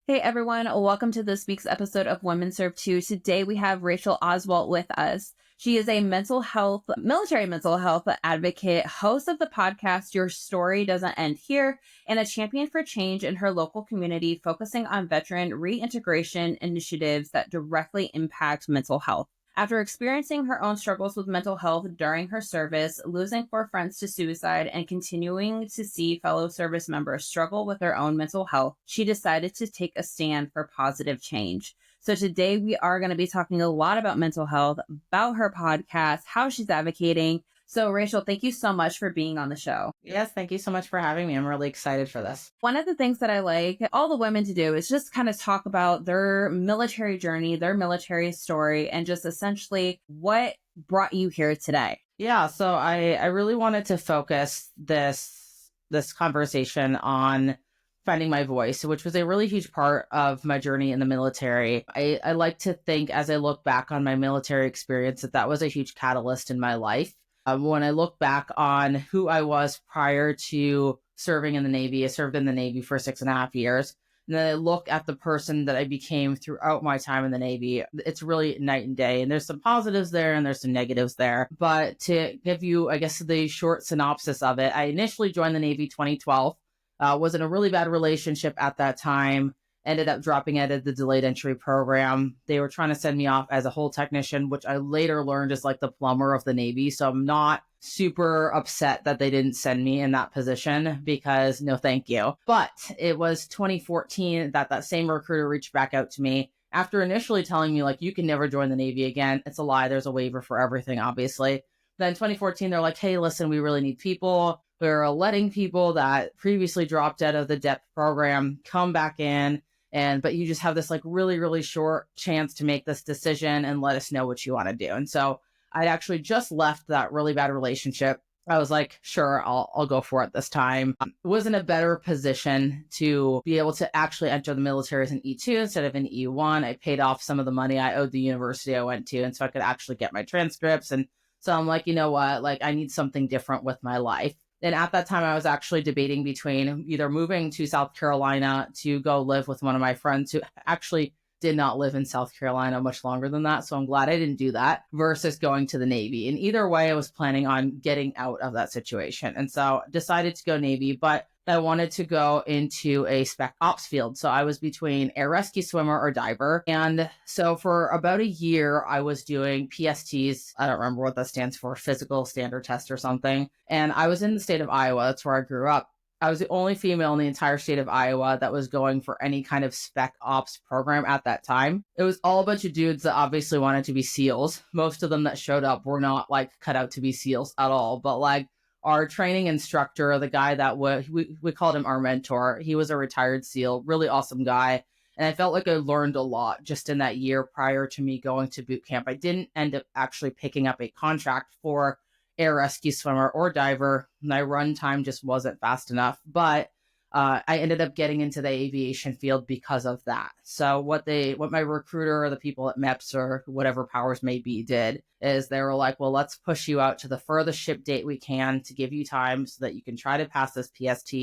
Hey everyone, welcome to this week's episode of Women Serve 2. Today we have Rachel Oswalt with us. She is a military mental health advocate, host of the podcast Your Story Doesn't End Here, and a champion for change in her local community, focusing on veteran reintegration initiatives that directly impact mental health. After experiencing her own struggles with mental health during her service, losing 4 friends to suicide, and continuing to see fellow service members struggle with their own mental health, she decided to take a stand for positive change. So today we are going to be talking a lot about mental health, about her podcast, how she's advocating. So Rachel, thank you so much for being on the show. Yes, thank you so much for having me. I'm really excited for this. One of the things that I like all the women to do is just kind of talk about their military journey, their military story, and just essentially what brought you here today. Yeah, so I really wanted to focus this conversation on finding my voice, which was a really huge part of my journey in the military. I like to think, as I look back on my military experience, that was a huge catalyst in my life. When I look back on who I was prior to serving in the Navy, I served in the Navy for 6.5 years. And then I look at the person that I became throughout my time in the Navy. It's really night and day. And there's some positives there and there's some negatives there. But to give you, I guess, the short synopsis of it, I initially joined the Navy 2012, was in a really bad relationship at that time. Ended up dropping out of the delayed entry program. They were trying to send me off as a hull technician, which I later learned is like the plumber of the Navy. So I'm not super upset that they didn't send me in that position because no, thank you. But it was 2014 that same recruiter reached back out to me after initially telling me, like, you can never join the Navy again. It's a lie. There's a waiver for everything, obviously. Then 2014, they're like, hey, listen, we really need people. We're letting people that previously dropped out of the depth program come back in. But you just have this like really, really short chance to make this decision and let us know what you want to do. And so I'd actually just left that really bad relationship. I was like, sure, I'll go for it this time. Was in a better position to be able to actually enter the military as an E2 instead of an E1. I paid off some of the money I owed the university I went to, and so I could actually get my transcripts. And so I'm like, you know what, like I need something different with my life. And at that time, I was actually debating between either moving to South Carolina to go live with one of my friends who actually did not live in South Carolina much longer than that. So I'm glad I didn't do that versus going to the Navy. And either way, I was planning on getting out of that situation. And so decided to go Navy, but I wanted to go into a spec ops field. So I was between air rescue swimmer or diver. And so for about a year, I was doing PSTs. I don't remember what that stands for, physical standard test or something. And I was in the state of Iowa. That's where I grew up. I was the only female in the entire state of Iowa that was going for any kind of spec ops program at that time. It was all a bunch of dudes that obviously wanted to be SEALs. Most of them that showed up were not like cut out to be SEALs at all, but like our training instructor, the guy that we called him our mentor, he was a retired SEAL, really awesome guy. And I felt like I learned a lot just in that year prior to me going to boot camp. I didn't end up actually picking up a contract for air rescue swimmer or diver. My run time just wasn't fast enough, but I ended up getting into the aviation field because of that. So what my recruiter or the people at MEPS or whatever powers may be did is they were like, well, let's push you out to the furthest ship date we can to give you time so that you can try to pass this PST,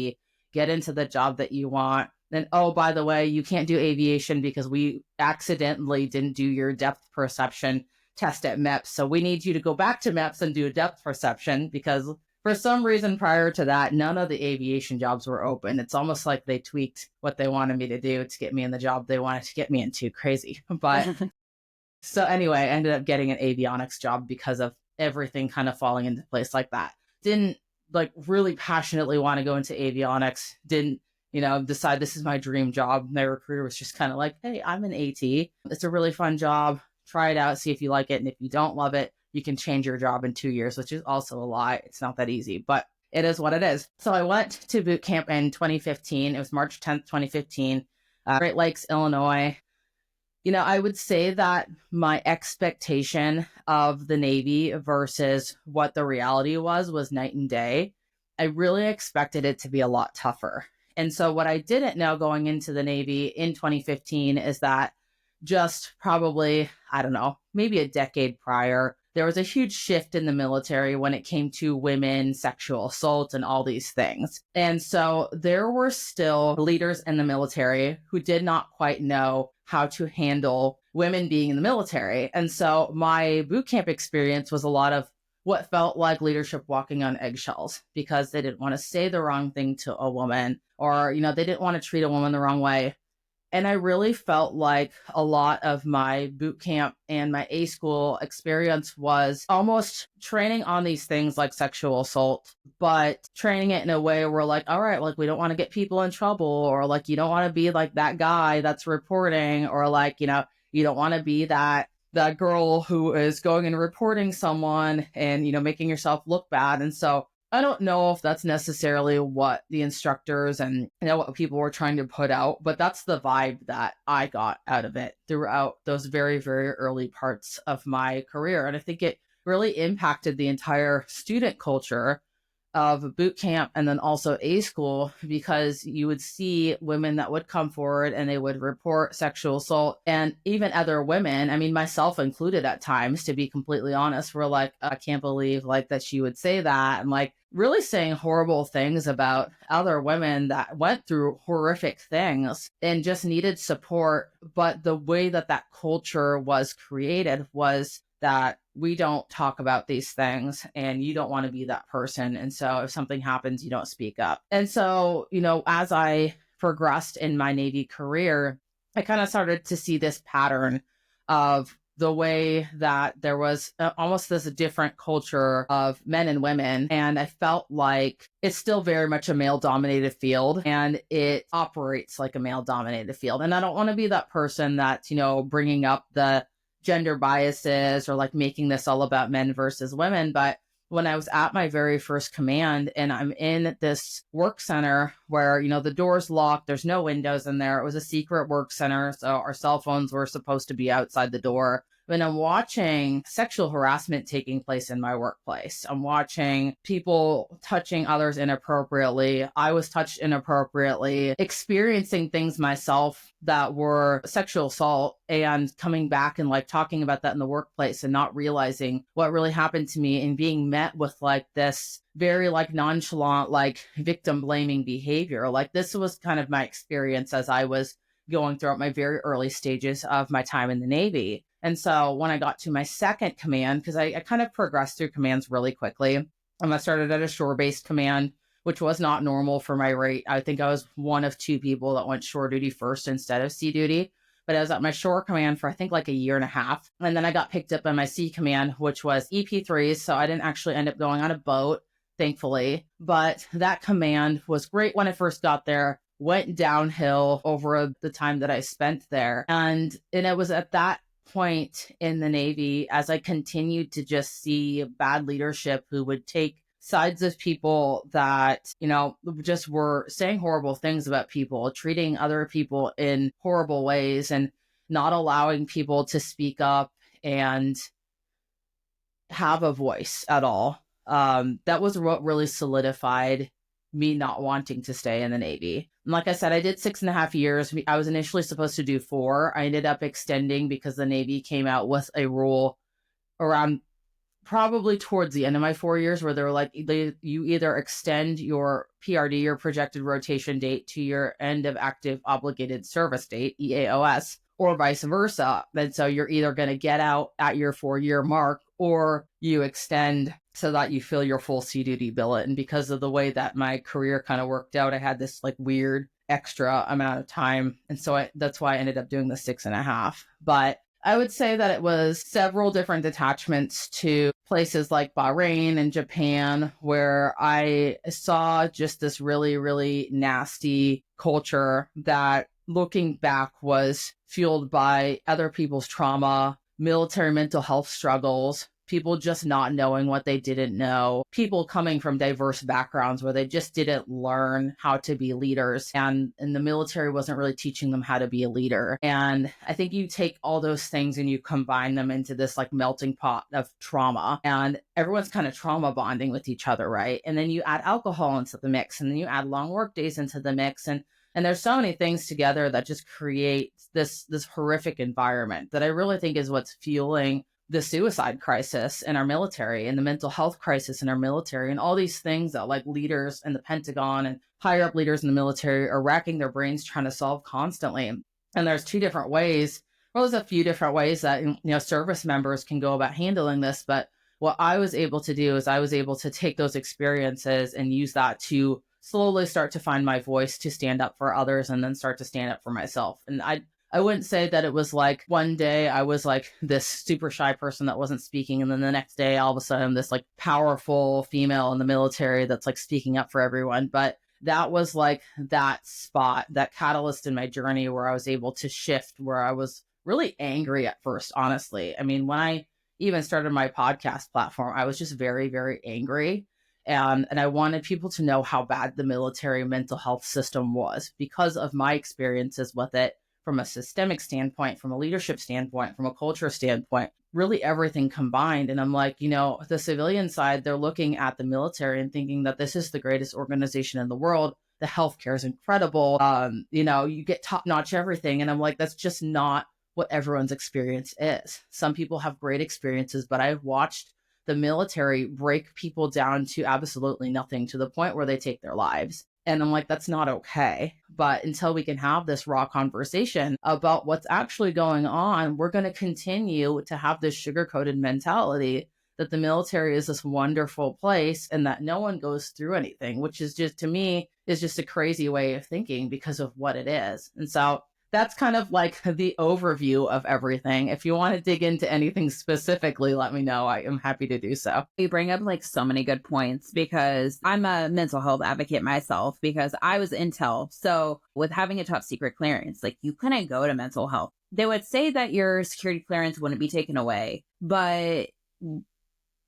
get into the job that you want. Then, oh, by the way, you can't do aviation because we accidentally didn't do your depth perception test at MEPS. So we need you to go back to MEPS and do a depth perception because for some reason prior to that, none of the aviation jobs were open. It's almost like they tweaked what they wanted me to do to get me in the job they wanted to get me into. Crazy. But so anyway, I ended up getting an avionics job because of everything kind of falling into place like that. Didn't like really passionately want to go into avionics. Didn't, decide this is my dream job. My recruiter was just kind of like, hey, I'm an AT. It's a really fun job. Try it out, see if you like it. And if you don't love it, you can change your job in 2 years, which is also a lie. It's not that easy, but it is what it is. So I went to boot camp in 2015. It was March 10th, 2015, Great Lakes, Illinois. I would say that my expectation of the Navy versus what the reality was night and day. I really expected it to be a lot tougher. And so what I didn't know going into the Navy in 2015 is that just probably, I don't know, maybe a decade prior, there was a huge shift in the military when it came to women, sexual assault, and all these things. And so there were still leaders in the military who did not quite know how to handle women being in the military. And so my boot camp experience was a lot of what felt like leadership walking on eggshells, because they didn't want to say the wrong thing to a woman, or, they didn't want to treat a woman the wrong way. And I really felt like a lot of my boot camp and my A school experience was almost training on these things like sexual assault, but training it in a way where like, all right, like we don't want to get people in trouble, or like you don't want to be like that guy that's reporting, or like, you don't want to be that girl who is going and reporting someone and, making yourself look bad. And so I don't know if that's necessarily what the instructors and what people were trying to put out, but that's the vibe that I got out of it throughout those very, very early parts of my career. And I think it really impacted the entire student culture of boot camp and then also A school, because you would see women that would come forward and they would report sexual assault, and even other women, I mean, myself included at times, to be completely honest, were like, I can't believe like that she would say that, and like really saying horrible things about other women that went through horrific things and just needed support. But the way that culture was created was that we don't talk about these things, and you don't want to be that person. And so if something happens, you don't speak up. And so, as I progressed in my Navy career, I kind of started to see this pattern of the way that there was almost this different culture of men and women. And I felt like it's still very much a male dominated field, and it operates like a male dominated field. And I don't want to be that person that's, bringing up the gender biases or like making this all about men versus women. But when I was at my very first command and I'm in this work center where, the door's locked, there's no windows in there. It was a secret work center. So our cell phones were supposed to be outside the door. When I'm watching sexual harassment taking place in my workplace, I'm watching people touching others inappropriately. I was touched inappropriately, experiencing things myself that were sexual assault, and coming back and like talking about that in the workplace and not realizing what really happened to me, and being met with like this very like nonchalant, like victim blaming behavior. Like this was kind of my experience as I was going throughout my very early stages of my time in the Navy. And so when I got to my second command, because I kind of progressed through commands really quickly, I started at a shore-based command, which was not normal for my rate. I think I was one of two people that went shore duty first instead of sea duty. But I was at my shore command for I think like a year and a half. And then I got picked up by my sea command, which was EP3s. So I didn't actually end up going on a boat, thankfully. But that command was great when I first got there, went downhill over the time that I spent there. And it was at that point in the Navy, as I continued to just see bad leadership who would take sides of people that, just were saying horrible things about people, treating other people in horrible ways, and not allowing people to speak up and have a voice at all. That was what really solidified me not wanting to stay in the Navy. And like I said, I did 6.5 years. I was initially supposed to do 4. I ended up extending because the Navy came out with a rule around probably towards the end of my 4 years where they were like, you either extend your PRD, your projected rotation date, to your end of active obligated service date, EAOS, or vice versa. And so you're either going to get out at your 4-year mark, or you extend so that you fill your full sea duty billet. And because of the way that my career kind of worked out, I had this like weird extra amount of time. And so that's why I ended up doing the 6.5. But I would say that it was several different detachments to places like Bahrain and Japan, where I saw just this really, really nasty culture that, looking back, was fueled by other people's trauma, military mental health struggles, people just not knowing what they didn't know, people coming from diverse backgrounds where they just didn't learn how to be leaders, and the military wasn't really teaching them how to be a leader. And I think you take all those things and you combine them into this like melting pot of trauma, and everyone's kind of trauma bonding with each other, right? And then you add alcohol into the mix, and then you add long work days into the mix, and there's so many things together that just create this horrific environment that I really think is what's fueling the suicide crisis in our military and the mental health crisis in our military and all these things that like leaders in the Pentagon and higher up leaders in the military are racking their brains trying to solve constantly. And there's two different ways. Well, there's a few different ways that, service members can go about handling this. But what I was able to do is I was able to take those experiences and use that to slowly start to find my voice, to stand up for others, and then start to stand up for myself. And I wouldn't say that it was like one day I was like this super shy person that wasn't speaking. And then the next day, all of a sudden, I'm this like powerful female in the military that's like speaking up for everyone. But that was like that spot, that catalyst in my journey where I was able to shift, where I was really angry at first, honestly. I mean, when I even started my podcast platform, I was just very, very angry. And I wanted people to know how bad the military mental health system was because of my experiences with it from a systemic standpoint, from a leadership standpoint, from a culture standpoint, really everything combined. And I'm like, the civilian side, they're looking at the military and thinking that this is the greatest organization in the world. The healthcare is incredible. You get top-notch everything. And I'm like, that's just not what everyone's experience is. Some people have great experiences, but I've watched the military break people down to absolutely nothing, to the point where they take their lives. And I'm like, that's not okay. But until we can have this raw conversation about what's actually going on, we're going to continue to have this sugar-coated mentality that the military is this wonderful place and that no one goes through anything, which is just, to me, is just a crazy way of thinking because of what it is. And so that's kind of like the overview of everything. If you want to dig into anything specifically, let me know. I am happy to do so. You bring up like so many good points because I'm a mental health advocate myself because I was intel. So with having a top secret clearance, like you couldn't go to mental health. They would say that your security clearance wouldn't be taken away, but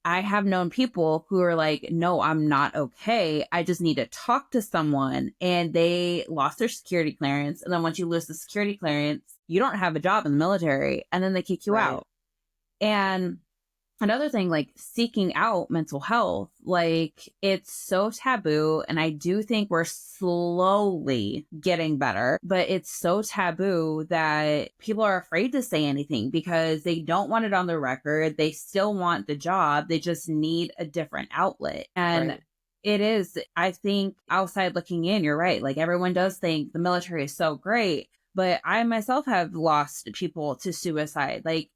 I have known people who are like, no, I'm not okay. I just need to talk to someone. And they lost their security clearance. And then once you lose the security clearance, you don't have a job in the military. And then they kick you out. And another thing, like seeking out mental health, like it's so taboo. And I do think we're slowly getting better, but it's so taboo that people are afraid to say anything because they don't want it on the record. They still want the job. They just need a different outlet. And it is, I think, outside looking in, you're right. Like everyone does think the military is so great, but I myself have lost people to suicide. Like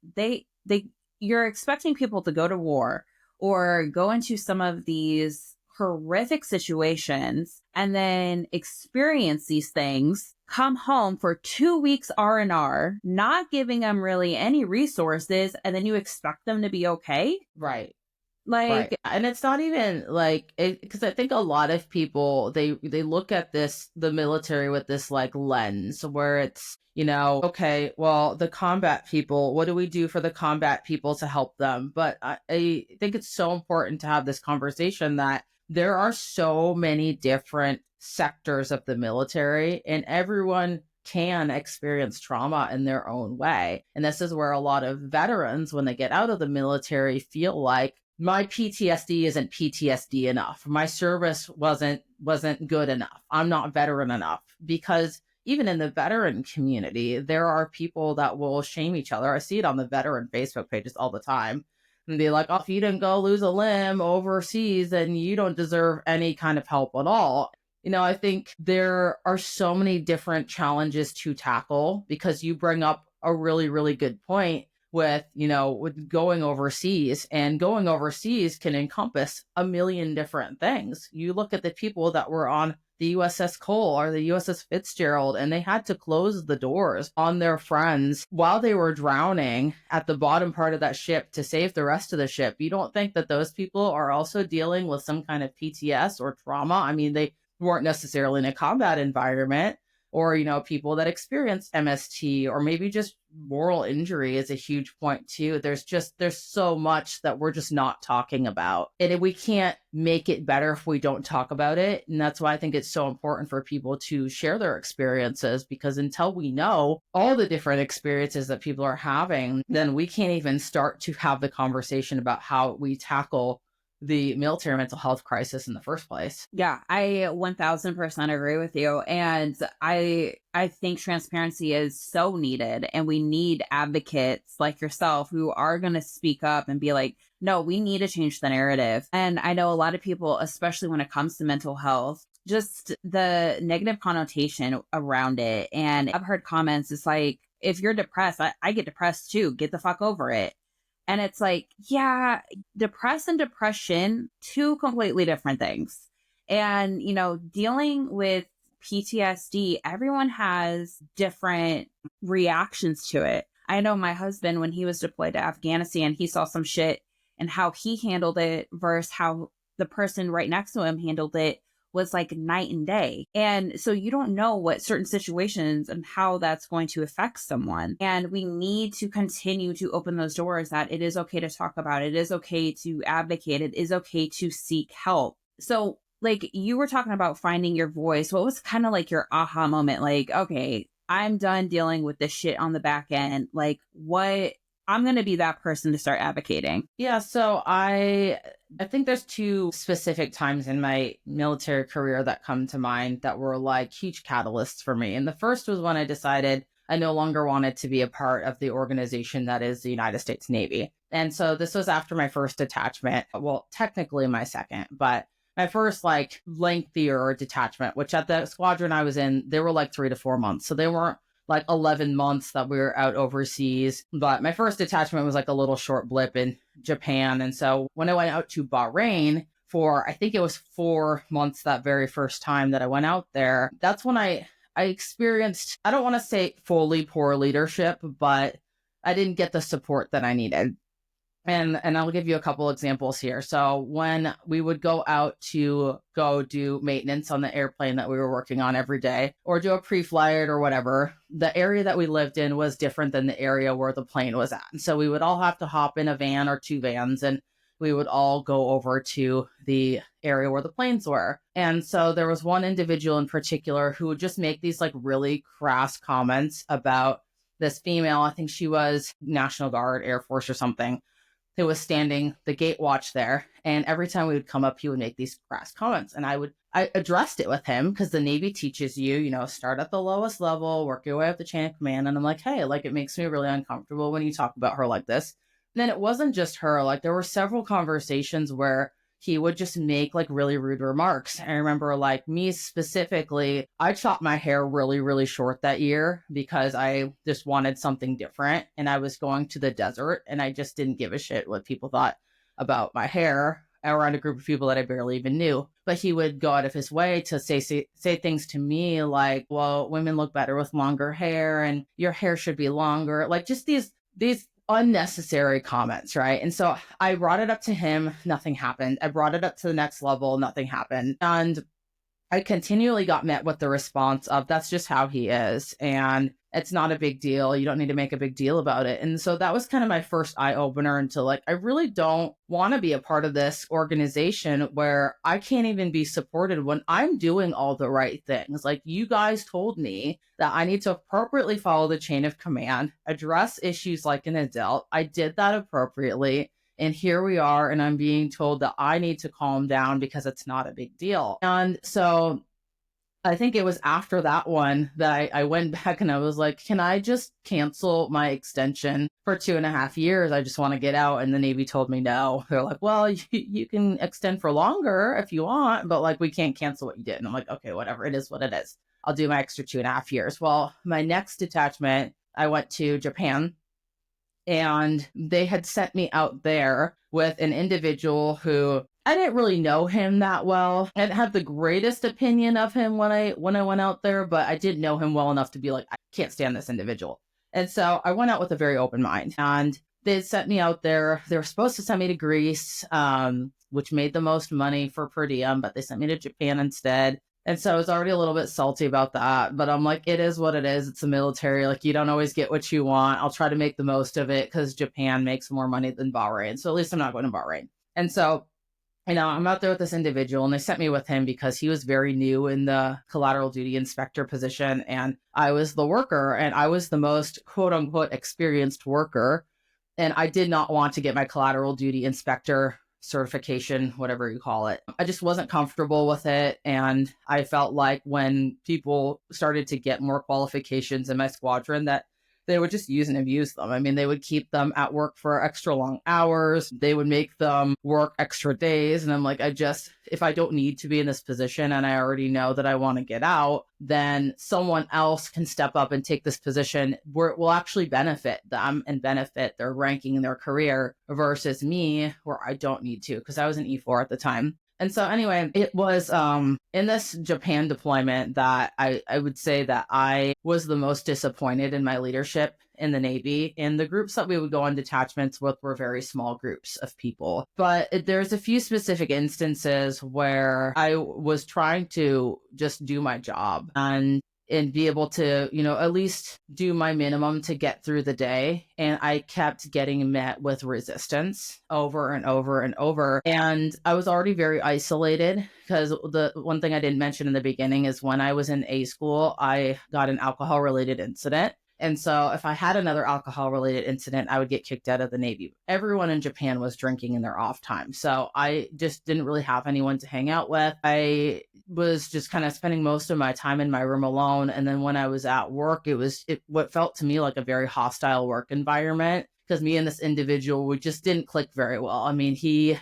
you're expecting people to go to war or go into some of these horrific situations and then experience these things, come home for 2 weeks R&R, not giving them really any resources, and then you expect them to be okay? Right. Like, and it's not even like it, because I think a lot of people they look at the military with this like lens where it's, okay, well, the combat people, what do we do for the combat people to help them? But I think it's so important to have this conversation that there are so many different sectors of the military and everyone can experience trauma in their own way. And this is where a lot of veterans, when they get out of the military, feel like my PTSD isn't PTSD enough. My service wasn't good enough. I'm not veteran enough. Because even in the veteran community, there are people that will shame each other. I see it on the veteran Facebook pages all the time. And be like, oh, if you didn't go lose a limb overseas, then you don't deserve any kind of help at all. I think there are so many different challenges to tackle because you bring up a really, really good point with going overseas, and going overseas can encompass a million different things. You look at the people that were on the USS Cole or the USS Fitzgerald, and they had to close the doors on their friends while they were drowning at the bottom part of that ship to save the rest of the ship. You don't think that those people are also dealing with some kind of PTS or trauma? I mean, they weren't necessarily in a combat environment, or, people that experience MST or maybe just moral injury is a huge point too. There's so much that we're just not talking about. And we can't make it better if we don't talk about it. And that's why I think it's so important for people to share their experiences, because until we know all the different experiences that people are having, then we can't even start to have the conversation about how we tackle the military mental health crisis in the first place. Yeah, I 1000% agree with you. And I think transparency is so needed. And we need advocates like yourself who are going to speak up and be like, no, we need to change the narrative. And I know a lot of people, especially when it comes to mental health, just the negative connotation around it. And I've heard comments, it's like, if you're depressed, I get depressed too. Get the fuck over it. And it's like, yeah, depressed and depression, two completely different things. And, you know, dealing with PTSD, everyone has different reactions to it. I know my husband, when he was deployed to Afghanistan, he saw some shit and how he handled it versus how the person right next to him handled it was like night and day. And so you don't know what certain situations and how that's going to affect someone. And we need to continue to open those doors that it is okay to talk about. It is okay to advocate. It is okay to seek help. So like you were talking about finding your voice. What was kind of like your aha moment? Like, okay, I'm done dealing with this shit on the back end. Like what? I'm going to be that person to start advocating. Yeah, so I think there's two specific times in my military career that come to mind that were like huge catalysts for me. And the first was when I decided I no longer wanted to be a part of the organization that is the United States Navy. And so this was after my first detachment. Well, technically my second, but my first like lengthier detachment, which at the squadron I was in, they were like 3 to 4 months. So they weren't like 11 months that we were out overseas. But my first detachment was like a little short blip in Japan. And so when I went out to Bahrain for, I think it was 4 months that very first time that I went out there, that's when I experienced, I don't want to say fully poor leadership, but I didn't get the support that I needed. And I'll give you a couple examples here. So when we would go out to go do maintenance on the airplane that we were working on every day or do a pre-flight or whatever, the area that we lived in was different than the area where the plane was at. And so we would all have to hop in a van or 2 vans and we would all go over to the area where the planes were. And so there was one individual in particular who would just make these like really crass comments about this female. I think she was National Guard, Air Force or something, who was standing the gate watch there. And every time we would come up, he would make these crass comments. And I addressed it with him because the Navy teaches you, start at the lowest level, work your way up the chain of command. And I'm like, hey, like it makes me really uncomfortable when you talk about her like this. And then it wasn't just her, like there were several conversations where he would just make like really rude remarks. I remember like me specifically, I chopped my hair really, really short that year because I just wanted something different. And I was going to the desert and I just didn't give a shit what people thought about my hair around a group of people that I barely even knew. But he would go out of his way to say things to me like, well, women look better with longer hair and your hair should be longer. Like just these unnecessary comments, right? And so I brought it up to him, nothing happened. I brought it up to the next level, nothing happened. And I continually got met with the response of, that's just how he is. And it's not a big deal. You don't need to make a big deal about it. And so that was kind of my first eye opener into like, I really don't want to be a part of this organization where I can't even be supported when I'm doing all the right things. Like you guys told me that I need to appropriately follow the chain of command, address issues like an adult. I did that appropriately. And here we are, and I'm being told that I need to calm down because it's not a big deal. And so I think it was after that one that I went back and I was like, can I just cancel my extension for 2.5 years? I just want to get out. And the Navy told me no. They're like, well, you can extend for longer if you want, but like, we can't cancel what you did. And I'm like, okay, whatever. It is what it is. I'll do my extra 2.5 years. Well, my next detachment, I went to Japan. And they had sent me out there with an individual who I didn't really know him that well. I didn't have the greatest opinion of him when I went out there, but I did know him well enough to be like, I can't stand this individual. And so I went out with a very open mind. And they sent me out there. They were supposed to send me to Greece, which made the most money for per diem, but they sent me to Japan instead. And so I was already a little bit salty about that, but I'm like, it is what it is. It's the military. Like, you don't always get what you want. I'll try to make the most of it because Japan makes more money than Bahrain. So at least I'm not going to Bahrain. And so, I'm out there with this individual and they sent me with him because he was very new in the collateral duty inspector position. And I was the worker and I was the most quote unquote experienced worker. And I did not want to get my collateral duty inspector certification, whatever you call it. I just wasn't comfortable with it. And I felt like when people started to get more qualifications in my squadron, that they would just use and abuse them. I mean, they would keep them at work for extra long hours. They would make them work extra days. And I'm like, if I don't need to be in this position and I already know that I want to get out, then someone else can step up and take this position where it will actually benefit them and benefit their ranking in their career versus me where I don't need to, because I was an E4 at the time. And so anyway, it was in this Japan deployment that I would say that I was the most disappointed in my leadership in the Navy. And the groups that we would go on detachments with were very small groups of people. But there's a few specific instances where I was trying to just do my job and be able to, at least do my minimum to get through the day. And I kept getting met with resistance over and over and over. And I was already very isolated, because the one thing I didn't mention in the beginning is when I was in A school, I got an alcohol-related incident. And so if I had another alcohol-related incident, I would get kicked out of the Navy. Everyone in Japan was drinking in their off time. So I just didn't really have anyone to hang out with. I was just kind of spending most of my time in my room alone. And then when I was at work, what felt to me like a very hostile work environment, because me and this individual, we just didn't click very well. I mean, he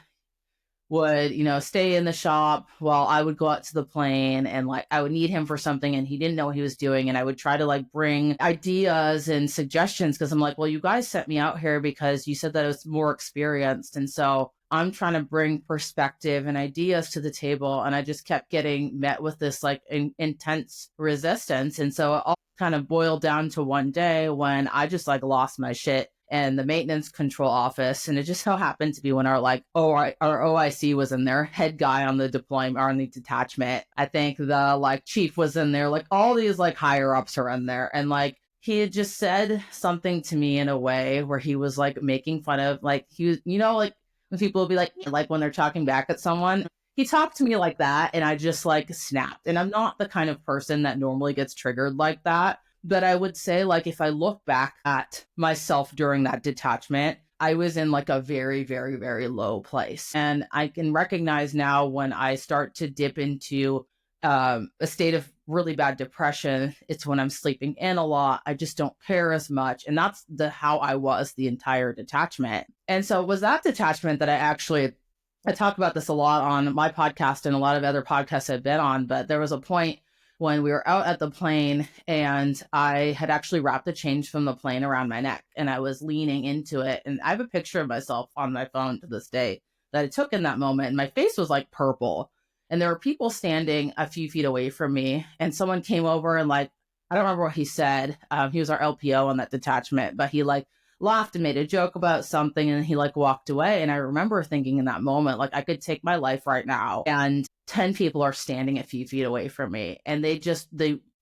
would, stay in the shop while I would go out to the plane, and I would need him for something and he didn't know what he was doing. And I would try to bring ideas and suggestions, because I'm like, well, you guys sent me out here because you said that I was more experienced. And so I'm trying to bring perspective and ideas to the table. And I just kept getting met with this intense resistance. And so it all kind of boiled down to one day when I just lost my shit and the maintenance control office. And it just so happened to be when our OIC was in there, head guy on the deployment or on the detachment. I think the chief was in there, all these higher ups are in there. And he had just said something to me in a way where he was making fun of, he was, when people will be when they're talking back at someone, he talked to me like that. And I just snapped. And I'm not the kind of person that normally gets triggered like that. But I would say, if I look back at myself during that detachment, I was in a very, very, very low place. And I can recognize now when I start to dip into a state of really bad depression, it's when I'm sleeping in a lot. I just don't care as much. And that's how I was the entire detachment. And so it was that detachment that I talk about this a lot on my podcast and a lot of other podcasts I've been on, but there was a point when we were out at the plane and I had actually wrapped the chains from the plane around my neck and I was leaning into it. And I have a picture of myself on my phone to this day that I took in that moment. And my face was purple. And there were people standing a few feet away from me. And someone came over and I don't remember what he said. He was our LPO on that detachment, but he laughed and made a joke about something and he walked away. And I remember thinking in that moment, I could take my life right now and 10 people are standing a few feet away from me, and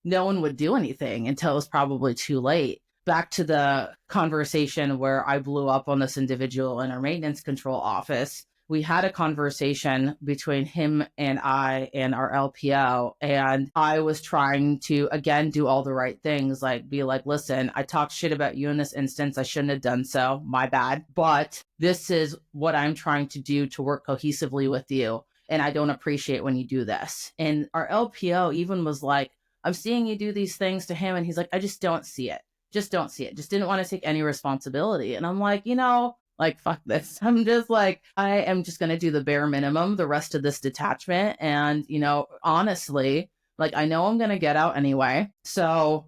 no one would do anything until it was probably too late. Back to the conversation where I blew up on this individual in our maintenance control office. We had a conversation between him and I and our LPO, and I was trying to, again, do all the right things, listen, I talked shit about you in this instance. I shouldn't have done so. My bad. But this is what I'm trying to do to work cohesively with you. And I don't appreciate when you do this. And our LPO even was I'm seeing you do these things to him. And he's I just don't see it. Just don't see it. Just didn't want to take any responsibility. And I'm fuck this. I'm just I am just going to do the bare minimum the rest of this detachment. And, honestly, I know I'm going to get out anyway. So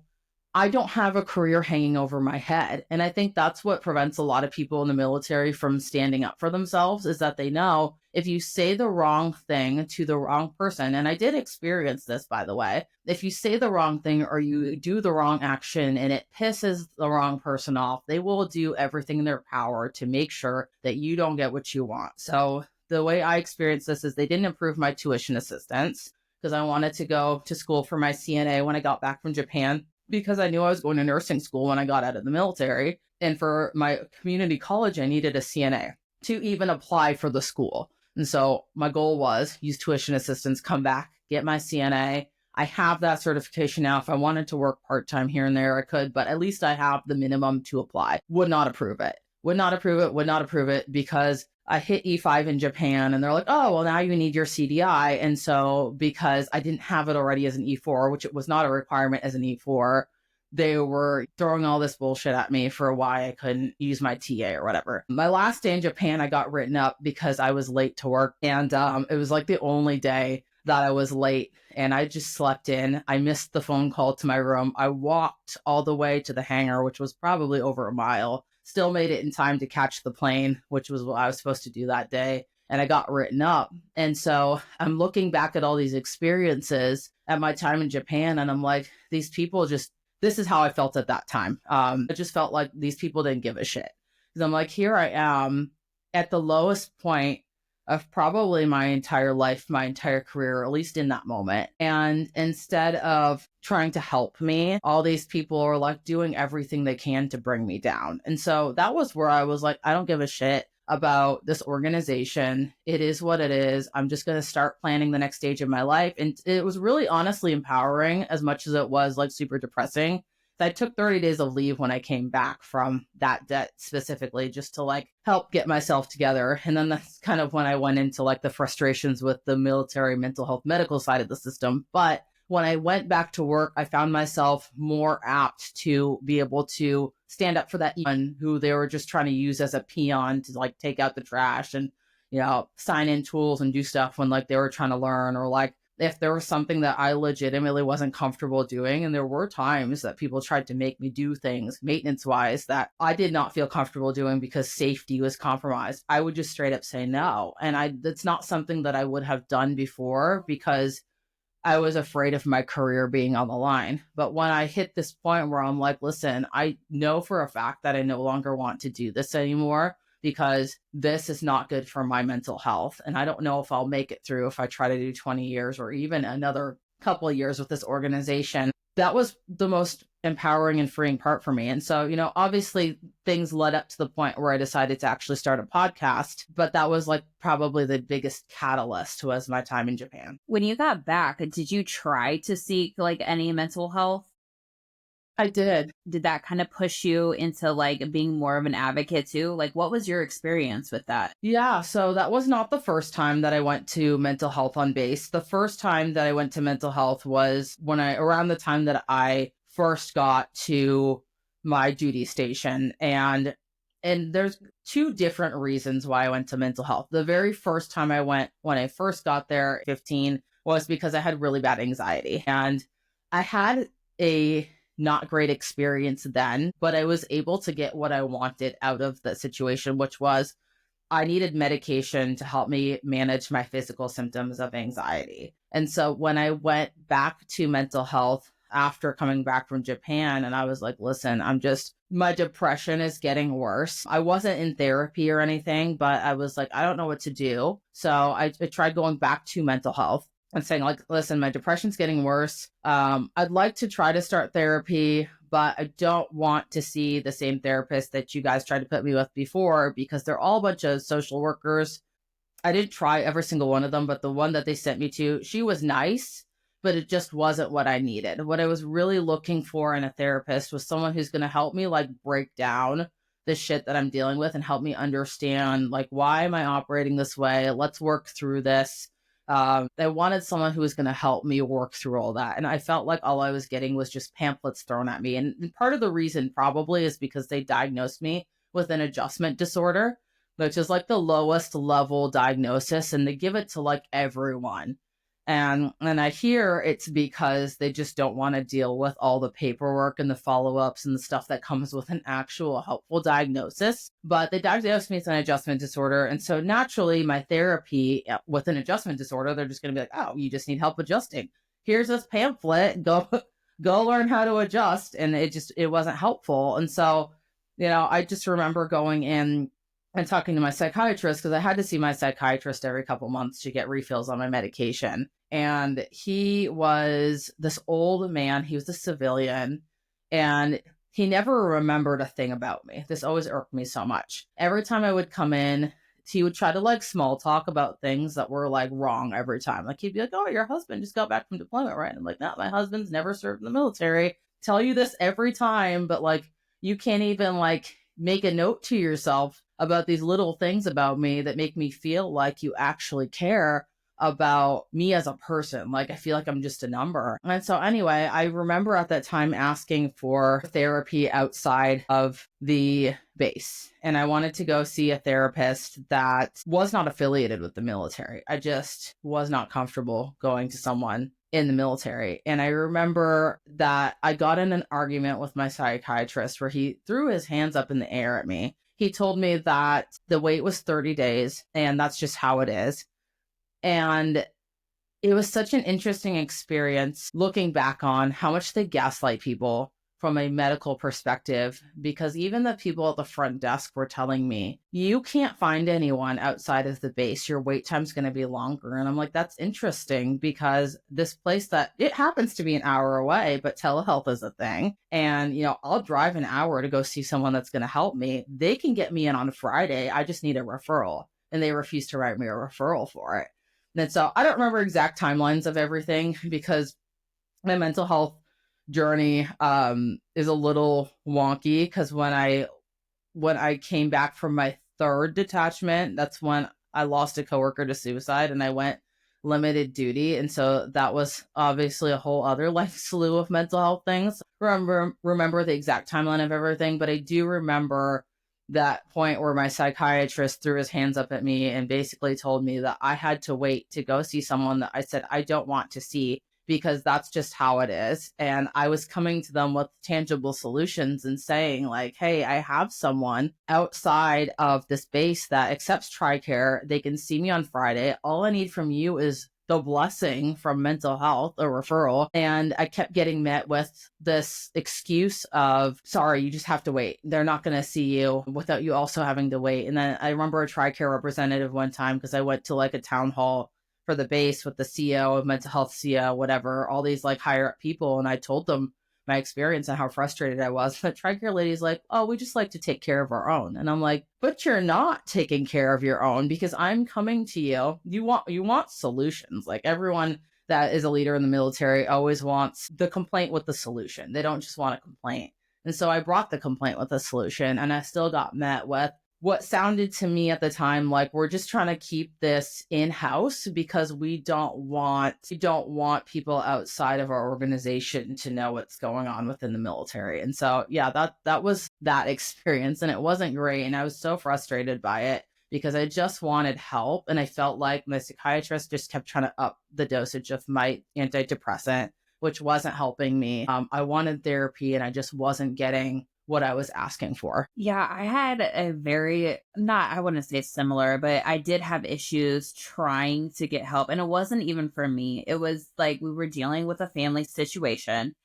I don't have a career hanging over my head. And I think that's what prevents a lot of people in the military from standing up for themselves, is that they know if you say the wrong thing to the wrong person, and I did experience this, by the way, if you say the wrong thing or you do the wrong action and it pisses the wrong person off, they will do everything in their power to make sure that you don't get what you want. So the way I experienced this is they didn't approve my tuition assistance because I wanted to go to school for my CNA when I got back from Japan, because I knew I was going to nursing school when I got out of the military. And for my community college, I needed a CNA to even apply for the school. And so my goal was use tuition assistance, come back, get my CNA. I have that certification now. If I wanted to work part-time here and there, I could, but at least I have the minimum to apply. Would not approve it. Would not approve it. Would not approve it because I hit E5 in Japan and they're like, oh, well, now you need your CDI. And so because I didn't have it already as an E4, which it was not a requirement as an E4, they were throwing all this bullshit at me for why I couldn't use my TA or whatever. My last day in Japan, I got written up because I was late to work. And it was like the only day that I was late, and I just slept in. I missed the phone call to my room. I walked all the way to the hangar, which was probably over a mile. Still made it in time to catch the plane, which was what I was supposed to do that day. And I got written up. And so I'm looking back at all these experiences at my time in Japan, and I'm like, these people just, this is how I felt at that time. I just felt like these people didn't give a shit. Because I'm like, here I am at the lowest point of probably my entire life, my entire career, at least in that moment. And instead of trying to help me, all these people are like doing everything they can to bring me down. And so that was where I was like, I don't give a shit about this organization. It is what it is. I'm just going to start planning the next stage of my life. And it was really honestly empowering as much as it was like super depressing. I took 30 days of leave when I came back from that debt specifically just to like help get myself together. And then that's kind of when I went into like the frustrations with the military mental health medical side of the system. But when I went back to work, I found myself more apt to be able to stand up for that one who they were just trying to use as a peon to like take out the trash and, you know, sign in tools and do stuff when like they were trying to learn, or like if there was something that I legitimately wasn't comfortable doing. And there were times that people tried to make me do things maintenance wise that I did not feel comfortable doing because safety was compromised. I would just straight up say no. And that's not something that I would have done before because I was afraid of my career being on the line. But when I hit this point where I'm like, listen, I know for a fact that I no longer want to do this anymore, because this is not good for my mental health. And I don't know if I'll make it through if I try to do 20 years or even another couple of years with this organization. That was the most empowering and freeing part for me. And so, you know, obviously things led up to the point where I decided to actually start a podcast, but that was like probably the biggest catalyst was my time in Japan. When you got back, did you try to seek like any mental health? I did. Did that kind of push you into like being more of an advocate too? Like, what was your experience with that? Yeah, so that was not the first time that I went to mental health on base. The first time that I went to mental health was around the time that I first got to my duty station. And there's two different reasons why I went to mental health. The very first time I went, when I first got there, 15, was because I had really bad anxiety. And I had a not great experience then, but I was able to get what I wanted out of the situation, which was I needed medication to help me manage my physical symptoms of anxiety. And so when I went back to mental health after coming back from Japan, and I was like, listen, my depression is getting worse. I wasn't in therapy or anything, but I was like, I don't know what to do. So I tried going back to mental health and saying like, listen, my depression's getting worse. I'd like to try to start therapy, but I don't want to see the same therapist that you guys tried to put me with before because they're all a bunch of social workers. I didn't try every single one of them, but the one that they sent me to, she was nice, but it just wasn't what I needed. What I was really looking for in a therapist was someone who's going to help me like break down the shit that I'm dealing with and help me understand like, why am I operating this way? Let's work through this. I wanted someone who was going to help me work through all that. And I felt like all I was getting was just pamphlets thrown at me. And part of the reason probably is because they diagnosed me with an adjustment disorder, which is like the lowest level diagnosis. And they give it to like everyone. And I hear it's because they just don't want to deal with all the paperwork and the follow-ups and the stuff that comes with an actual helpful diagnosis. But they diagnosed me with an adjustment disorder. And so naturally, my therapy with an adjustment disorder, they're just going to be like, oh, you just need help adjusting. Here's this pamphlet. Go learn how to adjust. And it wasn't helpful. And so, you know, I just remember going in and talking to my psychiatrist because I had to see my psychiatrist every couple months to get refills on my medication. And he was this old man. He was a civilian and he never remembered a thing about me. This always irked me so much. Every time I would come in, he would try to like small talk about things that were like wrong every time. Like he'd be like, oh, your husband just got back from deployment, right? And I'm like, no, my husband's never served in the military. Tell you this every time, but like you can't even like make a note to yourself about these little things about me that make me feel like you actually care about me as a person. Like, I feel like I'm just a number. And so anyway, I remember at that time asking for therapy outside of the base. And I wanted to go see a therapist that was not affiliated with the military. I just was not comfortable going to someone in the military. And I remember that I got in an argument with my psychiatrist where he threw his hands up in the air at me. He told me that the wait was 30 days and that's just how it is. And it was such an interesting experience looking back on how much they gaslight people from a medical perspective, because even the people at the front desk were telling me, you can't find anyone outside of the base. Your wait time's going to be longer. And I'm like, that's interesting, because this place that it happens to be an hour away, but telehealth is a thing. And, I'll drive an hour to go see someone that's going to help me. They can get me in on Friday. I just need a referral. And they refused to write me a referral for it. And so I don't remember exact timelines of everything, because my mental health journey is a little wonky, because when I came back from my third detachment, that's when I lost a coworker to suicide and I went limited duty. And so that was obviously a whole other slew of mental health things. Remember the exact timeline of everything, but I do remember that point where my psychiatrist threw his hands up at me and basically told me that I had to wait to go see someone that I said I don't want to see, because that's just how it is. And I was coming to them with tangible solutions and saying like, hey, I have someone outside of this base that accepts TRICARE. They can see me on Friday. All I need from you is the blessing from mental health, a referral. And I kept getting met with this excuse of, sorry, you just have to wait. They're not going to see you without you also having to wait. And then I remember a TRICARE representative one time, because I went to like a town hall for the base with the CEO of mental health, CEO, whatever, all these like higher up people. And I told them my experience and how frustrated I was. The TRICARE lady's like, oh, we just like to take care of our own. And I'm like, but you're not taking care of your own, because I'm coming to you. You want solutions. Like, everyone that is a leader in the military always wants the complaint with the solution. They don't just want a complaint. And so I brought the complaint with a solution, and I still got met with what sounded to me at the time like, we're just trying to keep this in-house because we don't want people outside of our organization to know what's going on within the military. And so, yeah, that was that experience, and it wasn't great. And I was so frustrated by it, because I just wanted help. And I felt like my psychiatrist just kept trying to up the dosage of my antidepressant, which wasn't helping me. I wanted therapy, and I just wasn't getting what I was asking for. Yeah, I had a I wouldn't say similar, but I did have issues trying to get help. And it wasn't even for me. It was like we were dealing with a family situation.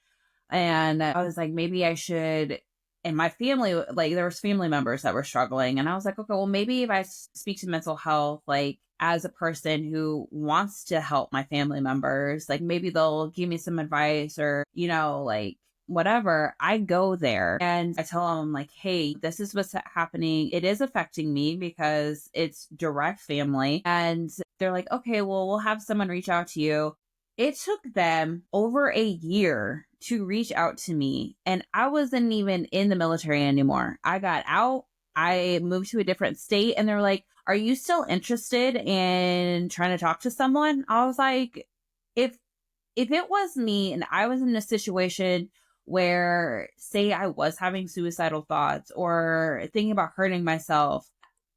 And I was like, maybe I should. And my family, like, there was family members that were struggling. And I was like, okay, well, maybe if I speak to mental health, like, as a person who wants to help my family members, like, maybe they'll give me some advice, or, like, whatever. I go there and I tell them like, hey, this is what's happening. It is affecting me because it's direct family. And they're like, okay, well, we'll have someone reach out to you. It took them over a year to reach out to me. And I wasn't even in the military anymore. I got out. I moved to a different state, and they're like, are you still interested in trying to talk to someone? I was like, if it was me and I was in a situation where, say, I was having suicidal thoughts or thinking about hurting myself,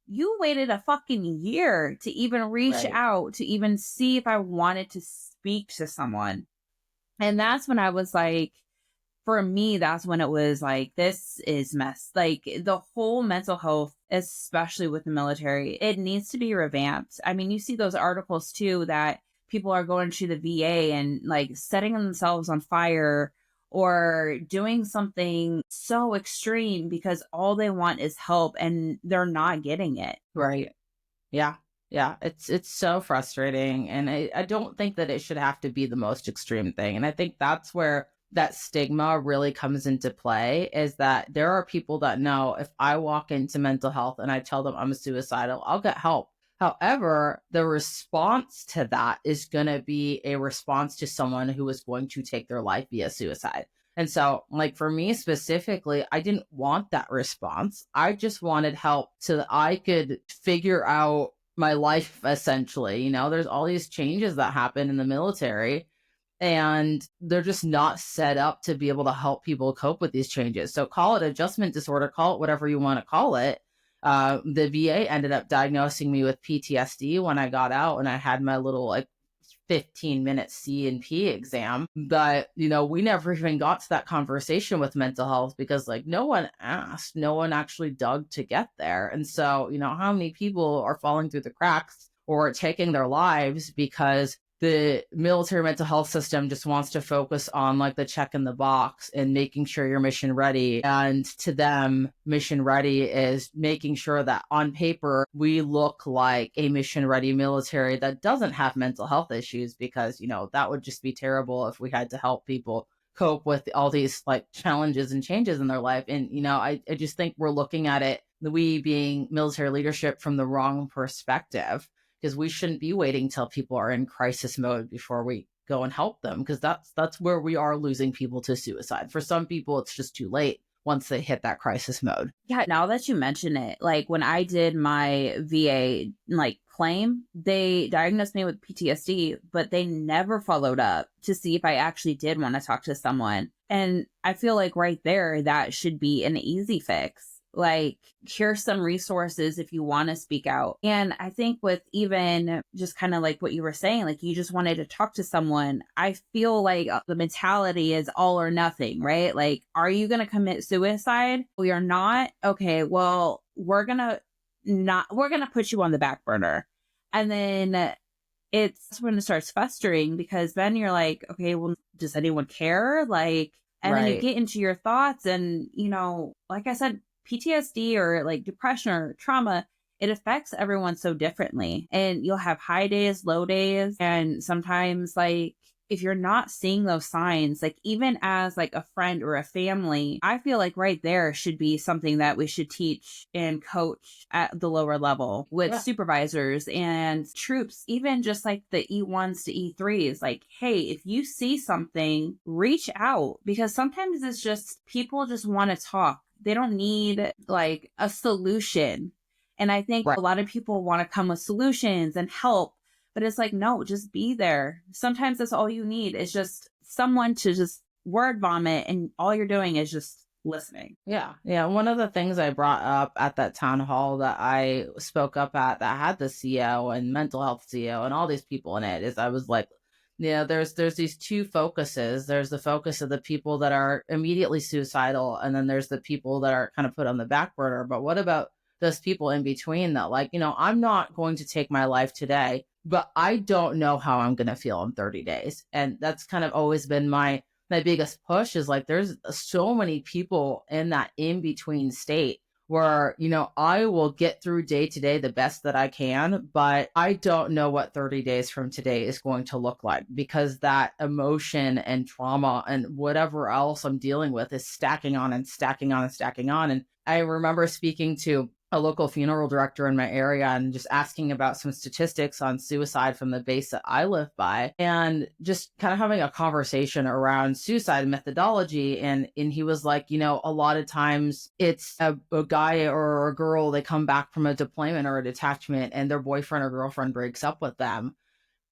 you waited a fucking year to even reach out, to even see if I wanted to speak to someone. And that's when I was like, for me, that's when it was like, this is mess. Like, the whole mental health, especially with the military, it needs to be revamped. I mean, you see those articles too, that people are going to the VA and like setting themselves on fire or doing something so extreme because all they want is help and they're not getting it. Right. Yeah. Yeah. It's so frustrating. And I don't think that it should have to be the most extreme thing. And I think that's where that stigma really comes into play, is that there are people that know if I walk into mental health and I tell them I'm suicidal, I'll get help. However, the response to that is going to be a response to someone who is going to take their life via suicide. And so, like, for me specifically, I didn't want that response. I just wanted help so that I could figure out my life, essentially. There's all these changes that happen in the military, and they're just not set up to be able to help people cope with these changes. So call it adjustment disorder, call it whatever you want to call it. The VA ended up diagnosing me with PTSD when I got out, and I had my little 15-minute C&P exam. But, we never even got to that conversation with mental health because no one asked, no one actually dug to get there. And so, how many people are falling through the cracks or taking their lives because the military mental health system just wants to focus on the check in the box and making sure you're mission ready. And to them, mission ready is making sure that on paper, we look like a mission ready military that doesn't have mental health issues, because, that would just be terrible if we had to help people cope with all these challenges and changes in their life. And, I just think we're looking at it, we being military leadership, from the wrong perspective. Because we shouldn't be waiting till people are in crisis mode before we go and help them, because that's where we are losing people to suicide. For some people, it's just too late once they hit that crisis mode. Yeah, now that you mention it, when I did my VA claim, they diagnosed me with PTSD, but they never followed up to see if I actually did want to talk to someone. And I feel right there, that should be an easy fix. Here's some resources if you want to speak out. And I think with even just kind of what you were saying, you just wanted to talk to someone, I feel the mentality is all or nothing, right? Are you going to commit suicide? We are not. Okay, well, we're going to put you on the back burner. And then it's when it starts festering, because then you're okay, well, does anyone care? And Right. Then you get into your thoughts, and, like I said, PTSD or depression or trauma, it affects everyone so differently. And you'll have high days, low days. And sometimes if you're not seeing those signs, even as a friend or a family, I feel right there should be something that we should teach and coach at the lower level with supervisors and troops, even just the E1s to E3s. Hey, if you see something, reach out, because sometimes it's just people just want to talk. They don't need a solution. And I think a lot of people want to come with solutions and help, but it's no, just be there. Sometimes that's all you need, is just someone to just word vomit, and all you're doing is just listening. Yeah. One of the things I brought up at that town hall that I spoke up at, that had the CO and mental health CO and all these people in it, is I was there's these two focuses. There's the focus of the people that are immediately suicidal, and then there's the people that are kind of put on the back burner. But what about those people in between that I'm not going to take my life today, but I don't know how I'm going to feel in 30 days. And that's kind of always been my biggest push, is there's so many people in that in-between state where, I will get through day to day the best that I can, but I don't know what 30 days from today is going to look like, because that emotion and trauma and whatever else I'm dealing with is stacking on and stacking on and stacking on. And I remember speaking to a local funeral director in my area and just asking about some statistics on suicide from the base that I live by, and just kind of having a conversation around suicide methodology. And he was a lot of times it's a guy or a girl, they come back from a deployment or a detachment, and their boyfriend or girlfriend breaks up with them.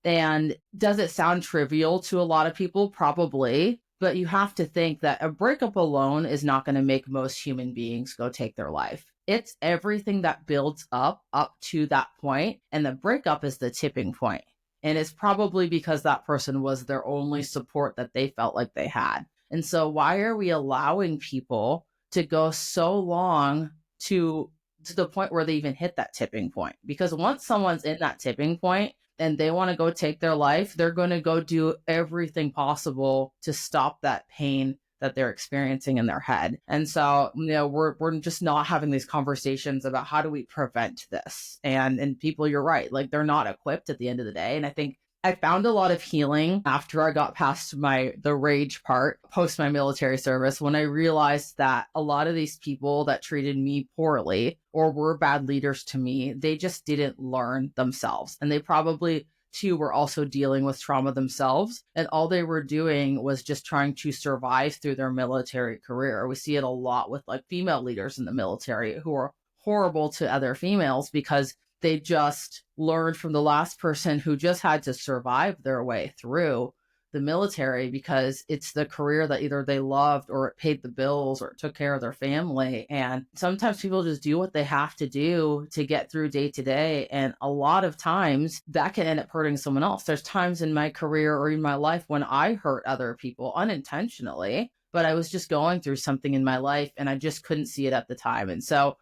And does it sound trivial to a lot of people? Probably. But you have to think that a breakup alone is not going to make most human beings go take their life. It's everything that builds up to that point, and the breakup is the tipping point. And it's probably because that person was their only support that they felt like they had. And so why are we allowing people to go so long to the point where they even hit that tipping point? Because once someone's in that tipping point and they want to go take their life, they're going to go do everything possible to stop that pain that they're experiencing in their head. And so, we're just not having these conversations about how do we prevent this. And people, you're right, they're not equipped at the end of the day. And I think I found a lot of healing after I got past the rage part post my military service, when I realized that a lot of these people that treated me poorly or were bad leaders to me, they just didn't learn themselves. And they probably two were also dealing with trauma themselves. And all they were doing was just trying to survive through their military career. We see it a lot with like female leaders in the military who are horrible to other females because they just learned from the last person who just had to survive their way through the military because it's the career that either they loved or it paid the bills or it took care of their family. And sometimes people just do what they have to do to get through day to day. And a lot of times that can end up hurting someone else. There's times in my career or in my life when I hurt other people unintentionally, but I was just going through something in my life and I just couldn't see it at the time. And so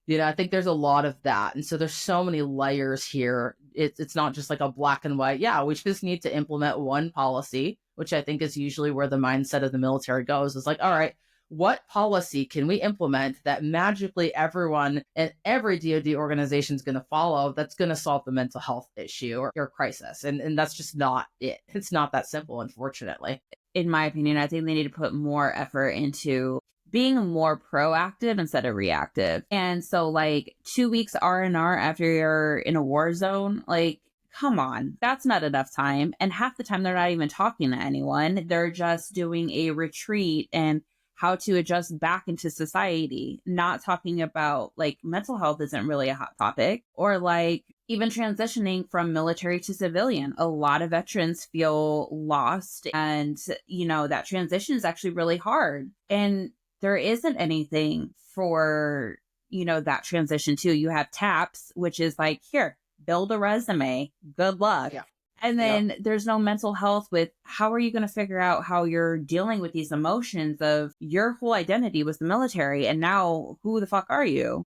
I think there's a lot of that. And so there's so many layers here. It's not just like a black and white. Yeah, we just need to implement one policy, which I think is usually where the mindset of the military goes. Is like, all right, what policy can we implement that magically everyone and every DoD organization is going to follow that's going to solve the mental health issue or crisis? And that's just not it. It's not that simple, unfortunately. In my opinion, I think they need to put more effort into being more proactive instead of reactive. And so like 2 weeks R&R after you're in a war zone, like, come on, that's not enough time. And half the time they're not even talking to anyone. They're just doing a retreat and how to adjust back into society, not talking about like mental health isn't really a hot topic, or like even transitioning from military to civilian. A lot of veterans feel lost and, that transition is actually really hard. And there isn't anything for, that transition too. You have TAPS, which is like, here, build a resume. Good luck. Yeah. And then there's no mental health with how are you going to figure out how you're dealing with these emotions of your whole identity was the military. And now who the fuck are you?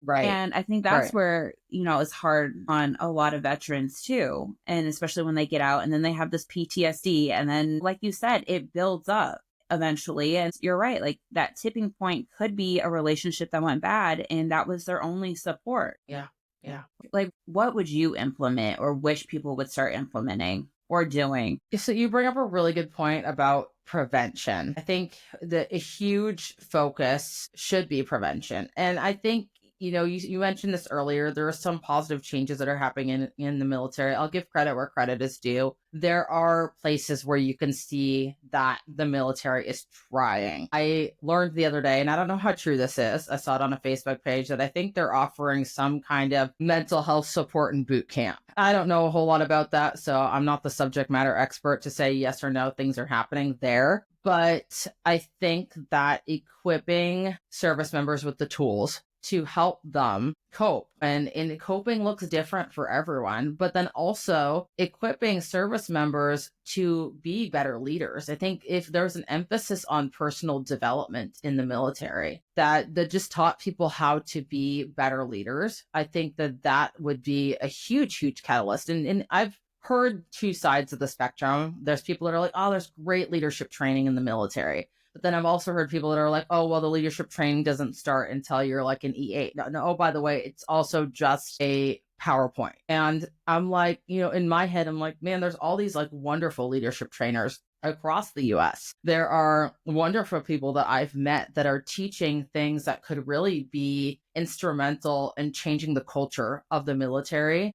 Right. And I think that's where, it's hard on a lot of veterans too. And especially when they get out and then they have this PTSD. And then, like you said, it builds up eventually. And you're right, like that tipping point could be a relationship that went bad and that was their only support. Yeah. Like, what would you implement or wish people would start implementing or doing? So you bring up a really good point about prevention. I think that a huge focus should be prevention. And I think you mentioned this earlier. There are some positive changes that are happening in the military. I'll give credit where credit is due. There are places where you can see that the military is trying. I learned the other day, and I don't know how true this is. I saw it on a Facebook page that I think they're offering some kind of mental health support and boot camp. I don't know a whole lot about that, so I'm not the subject matter expert to say yes or no, things are happening there. But I think that equipping service members with the tools to help them cope. And coping looks different for everyone, but then also equipping service members to be better leaders. I think if there's an emphasis on personal development in the military that just taught people how to be better leaders, I think that would be a huge, huge catalyst. And I've heard two sides of the spectrum. There's people that are like, oh, there's great leadership training in the military. But then I've also heard people that are like, oh, well, the leadership training doesn't start until you're like an E8. No, oh, by the way, it's also just a PowerPoint. And I'm like, in my head, I'm like, man, there's all these like wonderful leadership trainers across the US. There are wonderful people that I've met that are teaching things that could really be instrumental in changing the culture of the military.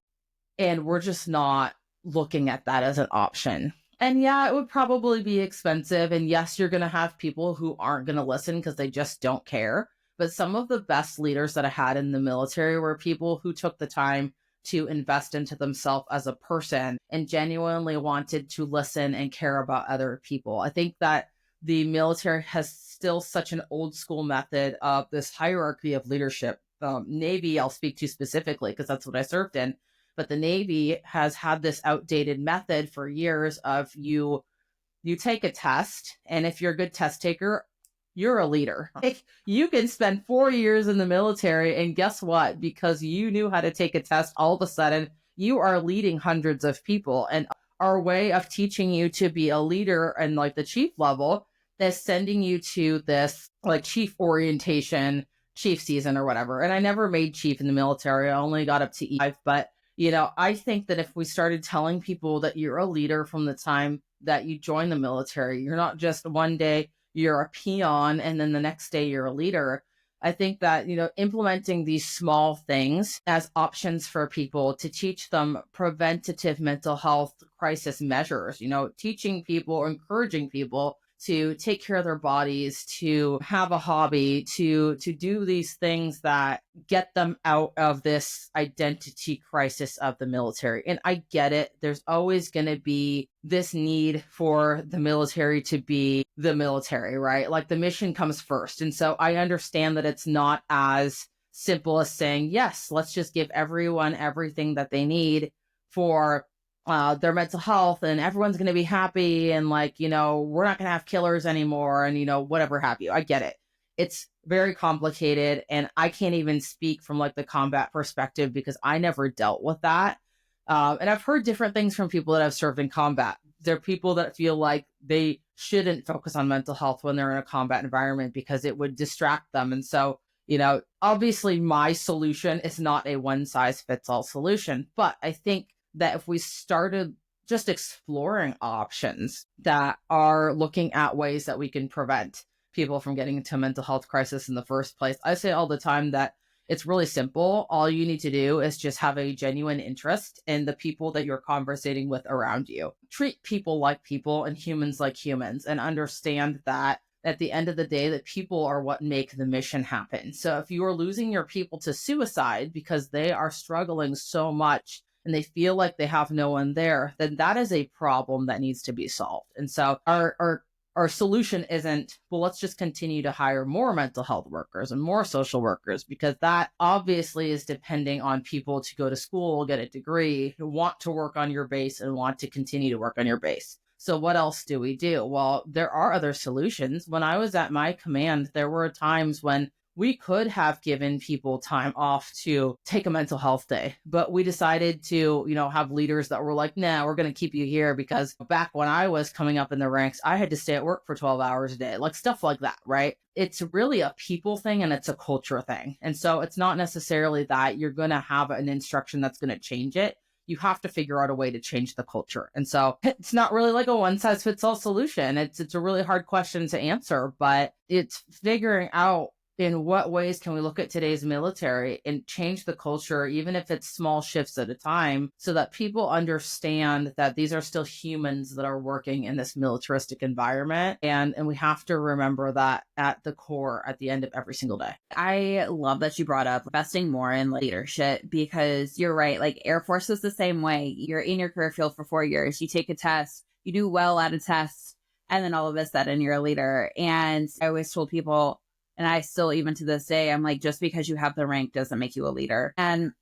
And we're just not looking at that as an option. And yeah, it would probably be expensive. And yes, you're going to have people who aren't going to listen because they just don't care. But some of the best leaders that I had in the military were people who took the time to invest into themselves as a person and genuinely wanted to listen and care about other people. I think that the military has still such an old school method of this hierarchy of leadership. Navy, I'll speak to specifically because that's what I served in. But the Navy has had this outdated method for years of you take a test, and if you're a good test taker, you're a leader. Like, you can spend 4 years in the military, and guess what? Because you knew how to take a test, all of a sudden, you are leading hundreds of people. And our way of teaching you to be a leader and like the chief level is sending you to this like chief orientation, chief season or whatever. And I never made chief in the military. I only got up to E5, but I think that if we started telling people that you're a leader from the time that you join the military, you're not just one day you're a peon and then the next day you're a leader. I think that, implementing these small things as options for people to teach them preventative mental health crisis measures, teaching people or encouraging people to take care of their bodies, to have a hobby, to do these things that get them out of this identity crisis of the military. And I get it. There's always going to be this need for the military to be the military, right? Like the mission comes first. And so I understand that it's not as simple as saying, yes, let's just give everyone everything that they need for their mental health, and everyone's going to be happy, and we're not going to have killers anymore, and whatever have you. I get it. It's very complicated, and I can't even speak from the combat perspective because I never dealt with that. And I've heard different things from people that have served in combat. There are people that feel like they shouldn't focus on mental health when they're in a combat environment because it would distract them. And so, obviously my solution is not a one size fits all solution, but I think that if we started just exploring options that are looking at ways that we can prevent people from getting into a mental health crisis in the first place, I say all the time that it's really simple. All you need to do is just have a genuine interest in the people that you're conversating with around you. Treat people like people and humans like humans, and understand that at the end of the day, that people are what make the mission happen. So if you are losing your people to suicide because they are struggling so much and they feel like they have no one there, then that is a problem that needs to be solved. And so our solution isn't, well, let's just continue to hire more mental health workers and more social workers, because that obviously is depending on people to go to school, get a degree, want to work on your base and want to continue to work on your base. So what else do we do? Well, there are other solutions. When I was at my command, there were times when we could have given people time off to take a mental health day, but we decided to, have leaders that were like, nah, we're going to keep you here because back when I was coming up in the ranks, I had to stay at work for 12 hours a day, stuff like that, right? It's really a people thing and it's a culture thing. And so it's not necessarily that you're going to have an instruction that's going to change it. You have to figure out a way to change the culture. And so it's not really like a one size fits all solution. It's a really hard question to answer, but it's figuring out in what ways can we look at today's military and change the culture, even if it's small shifts at a time, so that people understand that these are still humans that are working in this militaristic environment. And we have to remember that at the core at the end of every single day. I love that you brought up investing more in leadership, because you're right. Air Force is the same way. You're in your career field for 4 years. You take a test, you do well at a test, and then all of a sudden you're a leader. And I always told people, and I still, even to this day, I'm like, just because you have the rank doesn't make you a leader. And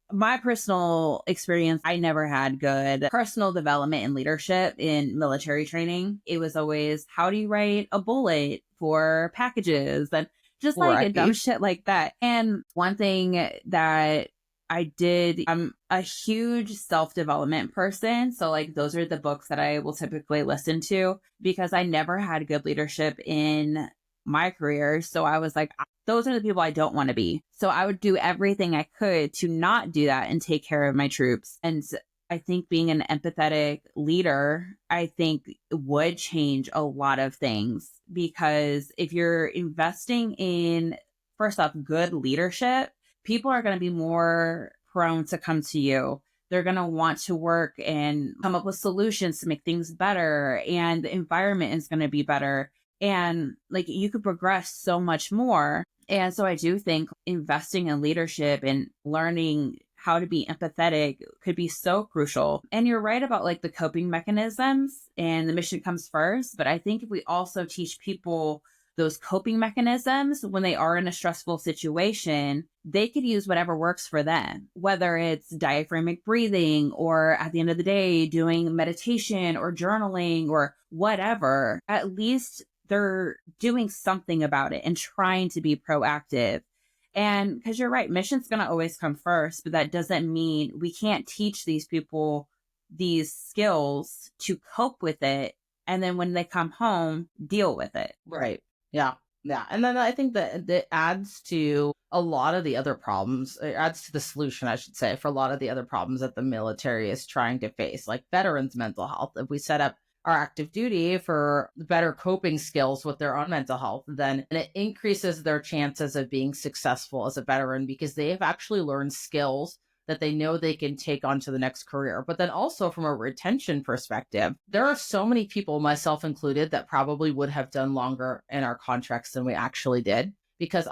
my personal experience, I never had good personal development and leadership in military training. It was always, how do you write a bullet for packages? And just a dumb shit like that. And one thing that I did, I'm a huge self-development person. So those are the books that I will typically listen to, because I never had good leadership in my career. So I was like, those are the people I don't want to be. So I would do everything I could to not do that and take care of my troops. And I think being an empathetic leader, I think would change a lot of things, because if you're investing in, first off, good leadership, people are going to be more prone to come to you. They're going to want to work and come up with solutions to make things better. And the environment is going to be better. And you could progress so much more. And so I do think investing in leadership and learning how to be empathetic could be so crucial. And you're right about the coping mechanisms, and the mission comes first. But I think if we also teach people those coping mechanisms when they are in a stressful situation, they could use whatever works for them, whether it's diaphragmatic breathing, or at the end of the day, doing meditation or journaling or whatever. At least they're doing something about it and trying to be proactive. And because you're right, mission's going to always come first, but that doesn't mean we can't teach these people these skills to cope with it. And then when they come home, deal with it. Right. Yeah. Yeah. And then I think that it adds to a lot of the other problems. It adds to the solution, I should say, for a lot of the other problems that the military is trying to face, like veterans' mental health. If we set up are active duty for better coping skills with their own mental health, then and it increases their chances of being successful as a veteran because they have actually learned skills that they know they can take on to the next career. But then also from a retention perspective, there are so many people, myself included, that probably would have done longer in our contracts than we actually did. Because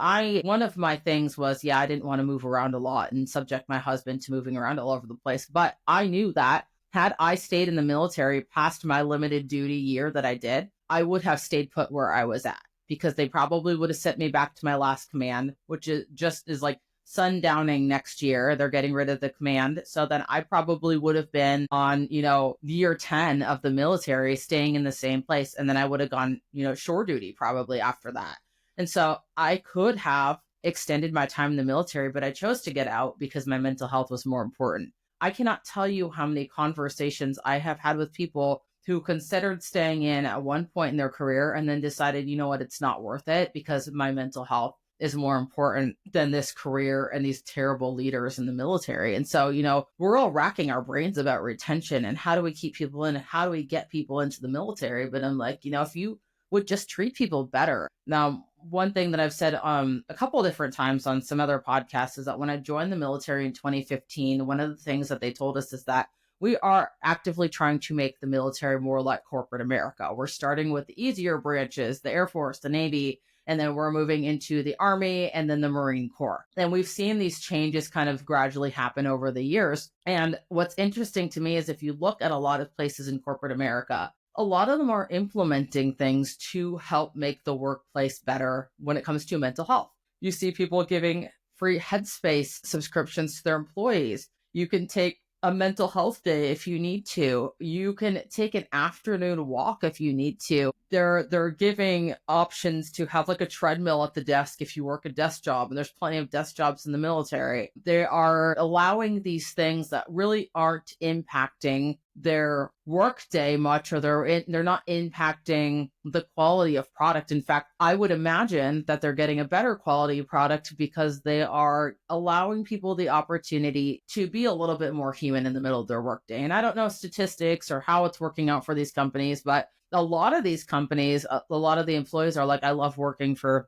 one of my things was, I didn't want to move around a lot and subject my husband to moving around all over the place. But I knew that had I stayed in the military past my limited duty year that I did, I would have stayed put where I was at because they probably would have sent me back to my last command, which is like sundowning next year. They're getting rid of the command. So then I probably would have been on, year 10 of the military, staying in the same place. And then I would have gone, shore duty probably after that. And so I could have extended my time in the military, but I chose to get out because my mental health was more important. I cannot tell you how many conversations I have had with people who considered staying in at one point in their career and then decided, you know what, it's not worth it because my mental health is more important than this career and these terrible leaders in the military. And so, we're all racking our brains about retention and how do we keep people in and how do we get people into the military? But I'm like, if you would just treat people better. Now, one thing that I've said a couple different times on some other podcasts is that when I joined the military in 2015, one of the things that they told us is that we are actively trying to make the military more like corporate America. We're starting with the easier branches, the Air Force, the Navy, and then we're moving into the Army and then the Marine Corps. And we've seen these changes kind of gradually happen over the years. And what's interesting to me is if you look at a lot of places in corporate America, a lot of them are implementing things to help make the workplace better when it comes to mental health. You see people giving free Headspace subscriptions to their employees. You can take a mental health day if you need to. You can take an afternoon walk if you need to. They're giving options to have like a treadmill at the desk if you work a desk job, and there's plenty of desk jobs in the military. They are allowing these things that really aren't impacting their work day much, or they're not impacting the quality of product. In fact, I would imagine that they're getting a better quality product because they are allowing people the opportunity to be a little bit more human in the middle of their workday. And I don't know statistics or how it's working out for these companies, but a lot of these companies, a lot of the employees are like, I love working for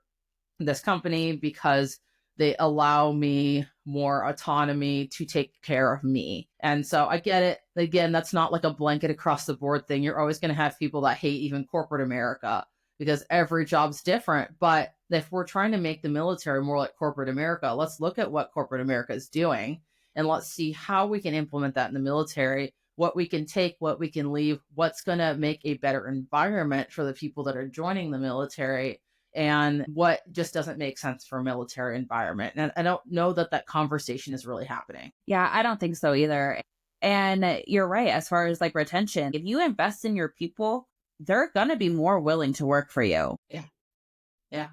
this company because they allow me more autonomy to take care of me. And so I get it. Again, that's not like a blanket across the board thing. You're always going to have people that hate even corporate America because every job's different. But if we're trying to make the military more like corporate America, let's look at what corporate America is doing and let's see how we can implement that in the military, what we can take, what we can leave, what's going to make a better environment for the people that are joining the military, and what just doesn't make sense for a military environment. And I don't know that conversation is really happening. Yeah, I don't think so either. And you're right, as far as like retention, if you invest in your people, they're going to be more willing to work for you. Yeah. Yeah.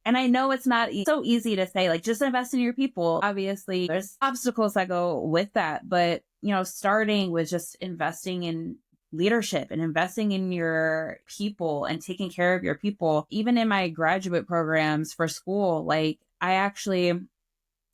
And I know it's not so easy to say, like, just invest in your people. Obviously, there's obstacles that go with that. But, starting with just investing in leadership and investing in your people and taking care of your people. Even in my graduate programs for school, like I actually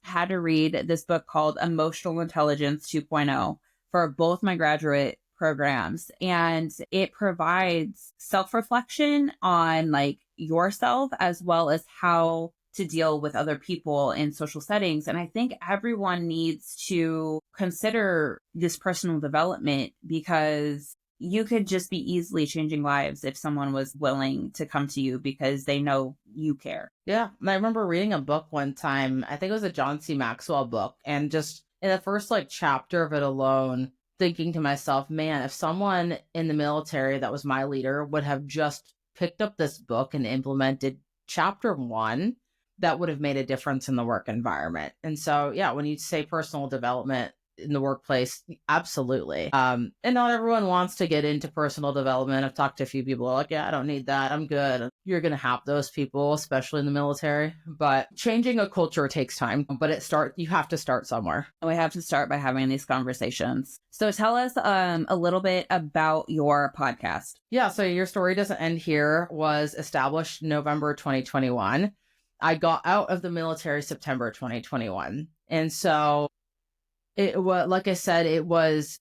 had to read this book called Emotional Intelligence 2.0 for both my graduate programs. And it provides self-reflection on like yourself as well as how to deal with other people in social settings. And I think everyone needs to consider this personal development because you could just be easily changing lives if someone was willing to come to you because they know you care. Yeah. And I remember reading a book one time, I think it was a John C. Maxwell book, and just in the first chapter of it alone, thinking to myself, man, if someone in the military that was my leader would have just picked up this book and implemented chapter 1, that would have made a difference in the work environment. And so, yeah, when you say personal development in the workplace, absolutely. And not everyone wants to get into personal development. I've talked to a few people who are like, yeah, I don't need that. I'm good. You're going to have those people, especially in the military. But changing a culture takes time, but you have to start somewhere. We have to start by having these conversations. So tell us a little bit about your podcast. Yeah. So Your Story Doesn't End Here was established November 2021. I got out of the military September 2021. And so it was, like I said, it was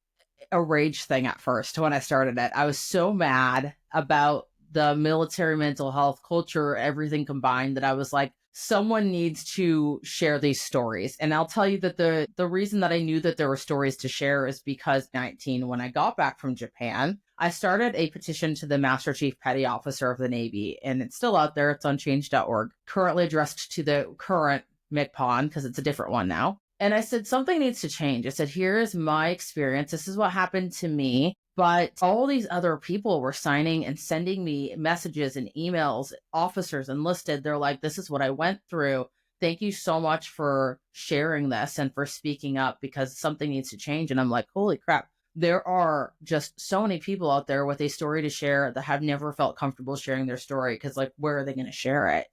a rage thing at first when I started it. I was so mad about the military mental health culture, everything combined, that I was like, someone needs to share these stories. And I'll tell you that the reason that I knew that there were stories to share is because 19, when I got back from Japan, I started a petition to the Master Chief Petty Officer of the Navy, and it's still out there. It's on change.org, currently addressed to the current MCPON, because it's a different one now. And I said, something needs to change. I said, here's my experience. This is what happened to me. But all these other people were signing and sending me messages and emails, officers enlisted. They're like, this is what I went through. Thank you so much for sharing this and for speaking up, because something needs to change. And I'm like, holy crap. There are just so many people out there with a story to share that have never felt comfortable sharing their story, because like, where are they going to share it?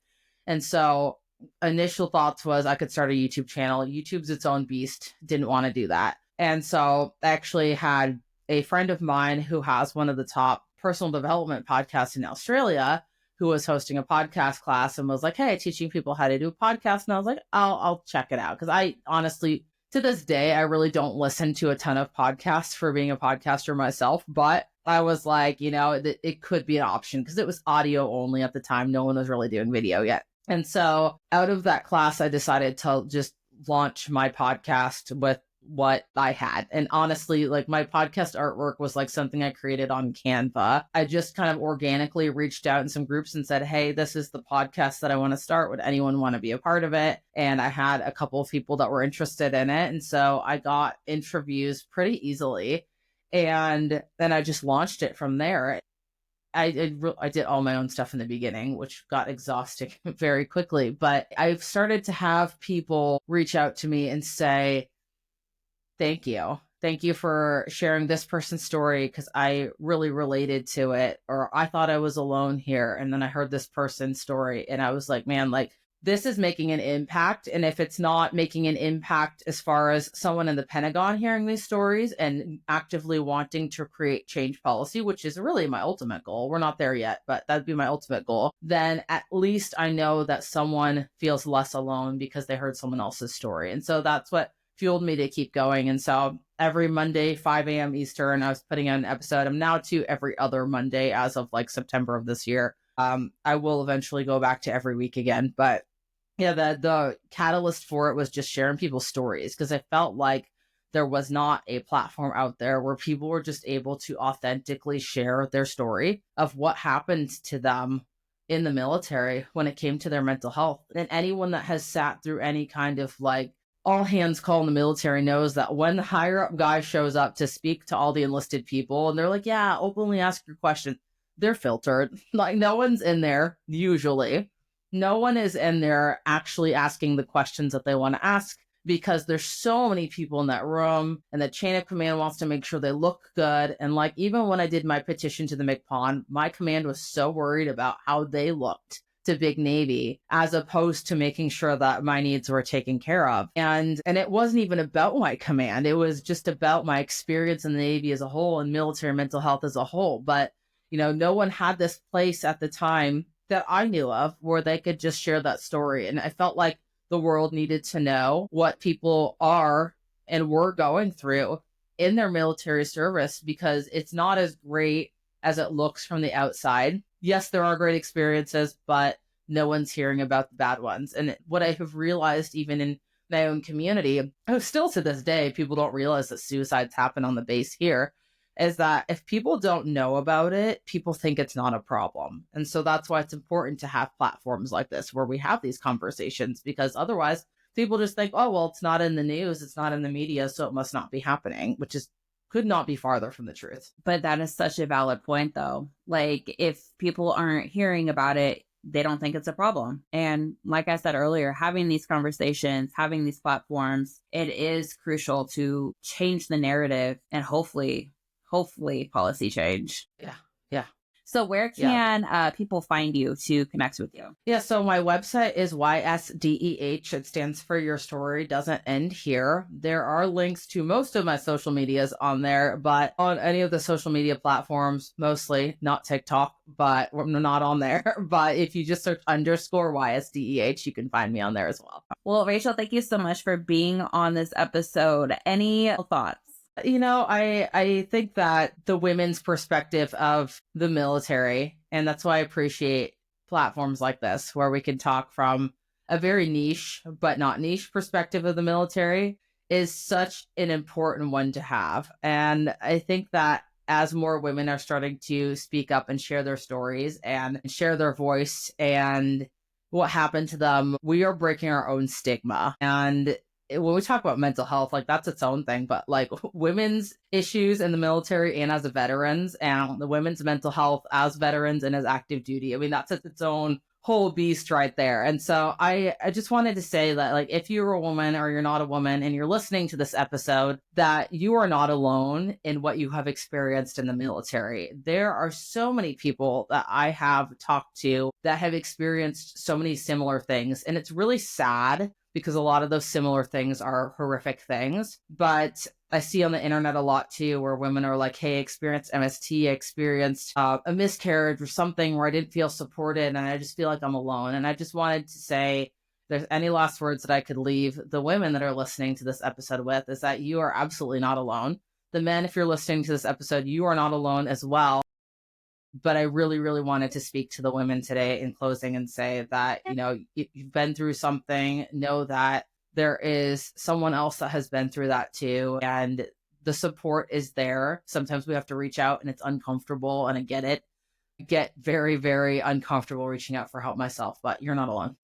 And so initial thoughts was I could start a YouTube channel. YouTube's its own beast. Didn't want to do that. And so I actually had a friend of mine who has one of the top personal development podcasts in Australia, who was hosting a podcast class and was like, hey, teaching people how to do a podcast. And I was like, I'll check it out. Because I honestly, to this day, I really don't listen to a ton of podcasts for being a podcaster myself. But I was like, it could be an option, because it was audio only at the time. No one was really doing video yet. And so out of that class, I decided to just launch my podcast with what I had. And honestly, like, my podcast artwork was like something I created on Canva. I just kind of organically reached out in some groups and said, hey, this is the podcast that I want to start. Would anyone want to be a part of it? And I had a couple of people that were interested in it. And so I got interviews pretty easily. And then I just launched it from there. I did all my own stuff in the beginning, which got exhausting very quickly. But I've started to have people reach out to me and say, thank you. Thank you for sharing this person's story, because I really related to it, or I thought I was alone here. And then I heard this person's story and I was like, man, like, this is making an impact. And if it's not making an impact as far as someone in the Pentagon hearing these stories and actively wanting to create change policy, which is really my ultimate goal. We're not there yet, but that'd be my ultimate goal. Then at least I know that someone feels less alone because they heard someone else's story. And so that's what fueled me to keep going. And so every Monday, 5 a.m. Eastern, I was putting out an episode. I'm now to every other Monday as of like September of this year. I will eventually go back to every week again. But yeah, the catalyst for it was just sharing people's stories, because I felt like there was not a platform out there where people were just able to authentically share their story of what happened to them in the military when it came to their mental health. And anyone that has sat through any kind of like all hands call in the military knows that when the higher up guy shows up to speak to all the enlisted people and they're like, yeah, openly ask your question, they're filtered. Like, no one's in there usually. No one is in there actually asking the questions that they want to ask, because there's so many people in that room and the chain of command wants to make sure they look good. And like, even when I did my petition to the MCPON, my command was so worried about how they looked to Big Navy, as opposed to making sure that my needs were taken care of. And it wasn't even about my command. It was just about my experience in the Navy as a whole and military mental health as a whole. But, no one had this place at the time that I knew of where they could just share that story. And I felt like the world needed to know what people are and were going through in their military service, because it's not as great as it looks from the outside. Yes, there are great experiences, but no one's hearing about the bad ones. And what I have realized, even in my own community, still to this day, people don't realize that suicides happen on the base here, is that if people don't know about it, people think it's not a problem. And so that's why it's important to have platforms like this where we have these conversations, because otherwise people just think, oh, well, it's not in the news, it's not in the media, so it must not be happening, which could not be farther from the truth. But that is such a valid point, though. Like, if people aren't hearing about it, they don't think it's a problem. And like I said earlier, having these conversations, having these platforms, it is crucial to change the narrative and hopefully policy change. Yeah. So where can people find you to connect with you? Yeah, so my website is YSDEH. It stands for Your Story Doesn't End Here. There are links to most of my social medias on there, but on any of the social media platforms, mostly, not TikTok, but we're not on there. But if you just search _YSDEH, you can find me on there as well. Well, Rachel, thank you so much for being on this episode. Any thoughts? I think that the women's perspective of the military, and that's why I appreciate platforms like this, where we can talk from a very niche, but not niche perspective of the military, is such an important one to have. And I think that as more women are starting to speak up and share their stories and share their voice and what happened to them, we are breaking our own stigma. And when we talk about mental health, like that's its own thing, but like women's issues in the military and as a veterans, and the women's mental health as veterans and as active duty, I mean, that's its own whole beast right there. And so I just wanted to say that, like, if you're a woman or you're not a woman and you're listening to this episode, that you are not alone in what you have experienced in the military. There are so many people that I have talked to that have experienced so many similar things. And it's really sad because a lot of those similar things are horrific things. But I see on the internet a lot too, where women are like, hey, I experienced MST, I experienced a miscarriage or something where I didn't feel supported and I just feel like I'm alone. And I just wanted to say, if there's any last words that I could leave the women that are listening to this episode with, is that you are absolutely not alone. The men, if you're listening to this episode, you are not alone as well. But I really, really wanted to speak to the women today in closing and say that, you've been through something, know that there is someone else that has been through that too. And the support is there. Sometimes we have to reach out and it's uncomfortable, and I get it. I get very, very uncomfortable reaching out for help myself, but you're not alone.